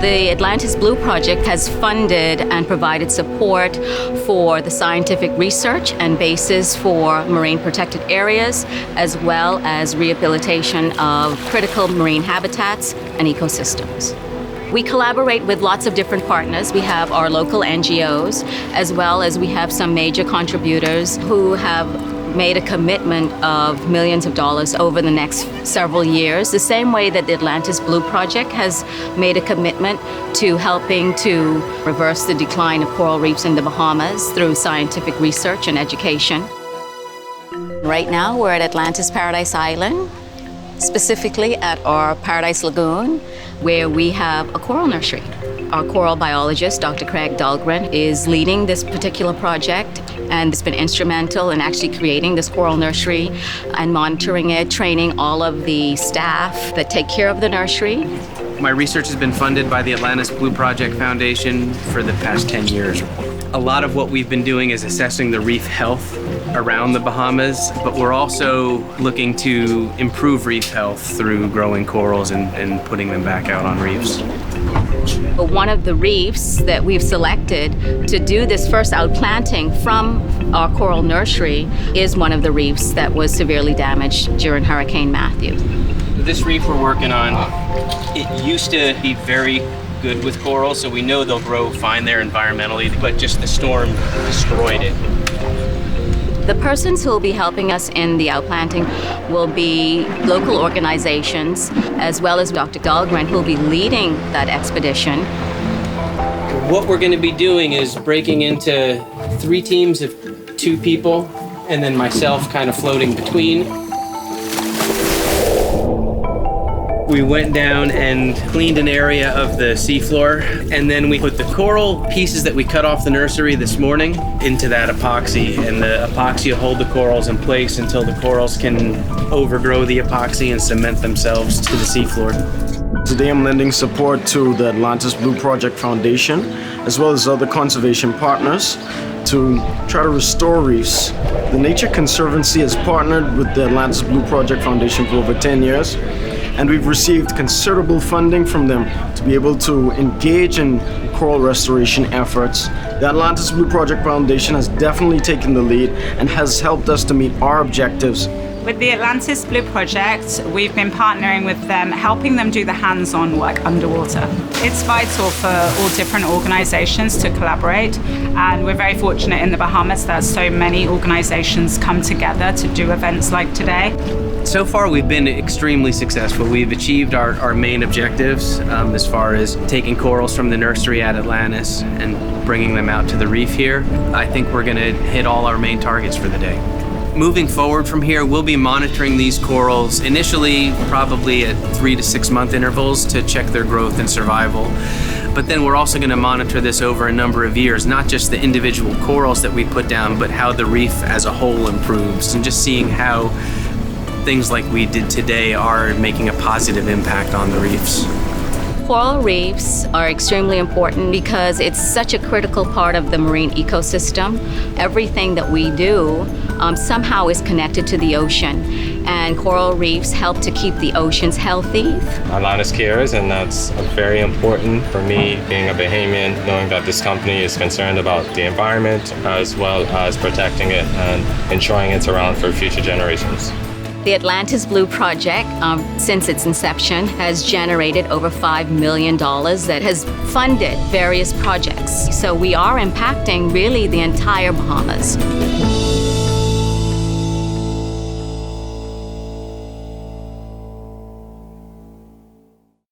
The Atlantis Blue Project has funded and provided support for the scientific research and basis for marine protected areas, as well as rehabilitation of critical marine habitats and ecosystems. We collaborate with lots of different partners. We have our local NGOs, as well as we have some major contributors who have made a commitment of millions of dollars over the next several years, the same way that the Atlantis Blue Project has made a commitment to helping to reverse the decline of coral reefs in the Bahamas through scientific research and education. Right now, we're at Atlantis Paradise Island, specifically at our Paradise Lagoon, where we have a coral nursery. Our coral biologist, Dr. Craig Dahlgren, is leading this particular project and has been instrumental in actually creating this coral nursery and monitoring it, training all of the staff that take care of the nursery. My research has been funded by the Atlantis Blue Project Foundation for the past 10 years. A lot of what we've been doing is assessing the reef health around the Bahamas, but we're also looking to improve reef health through growing corals and putting them back out on reefs. One of the reefs that we've selected to do this first outplanting from our coral nursery is one of the reefs that was severely damaged during Hurricane Matthew. This reef we're working on, it used to be very good with coral, so we know they'll grow fine there environmentally, but just the storm destroyed it. The persons who will be helping us in the outplanting will be local organizations, as well as Dr. Dahlgren, who will be leading that expedition. What we're going to be doing is breaking into 3 teams of 2 people, and then myself kind of floating between. We went down and cleaned an area of the seafloor, and then we put the coral pieces that we cut off the nursery this morning into that epoxy, and the epoxy will hold the corals in place until the corals can overgrow the epoxy and cement themselves to the seafloor. Today I'm lending support to the Atlantis Blue Project Foundation, as well as other conservation partners, to try to restore reefs. The Nature Conservancy has partnered with the Atlantis Blue Project Foundation for over 10 years, and we've received considerable funding from them to be able to engage in coral restoration efforts. The Atlantis Blue Project Foundation has definitely taken the lead and has helped us to meet our objectives. With the Atlantis Blue Project, we've been partnering with them, helping them do the hands-on work underwater. It's vital for all different organizations to collaborate, and we're very fortunate in the Bahamas that so many organizations come together to do events like today. So far, we've been extremely successful. We've achieved our main objectives as far as taking corals from the nursery at Atlantis and bringing them out to the reef here. I think we're going to hit all our main targets for the day. Moving forward from here, we'll be monitoring these corals initially probably at 3 to 6 month intervals to check their growth and survival. But then we're also going to monitor this over a number of years, not just the individual corals that we put down, but how the reef as a whole improves, and just seeing how things like we did today are making a positive impact on the reefs. Coral reefs are extremely important because it's such a critical part of the marine ecosystem. Everything that we do somehow is connected to the ocean, and coral reefs help to keep the oceans healthy. Atlantis cares, and that's very important for me, being a Bahamian, knowing that this company is concerned about the environment as well as protecting it and ensuring it's around for future generations. The Atlantis Blue Project, since its inception, has generated over $5 million that has funded various projects. So we are impacting really the entire Bahamas.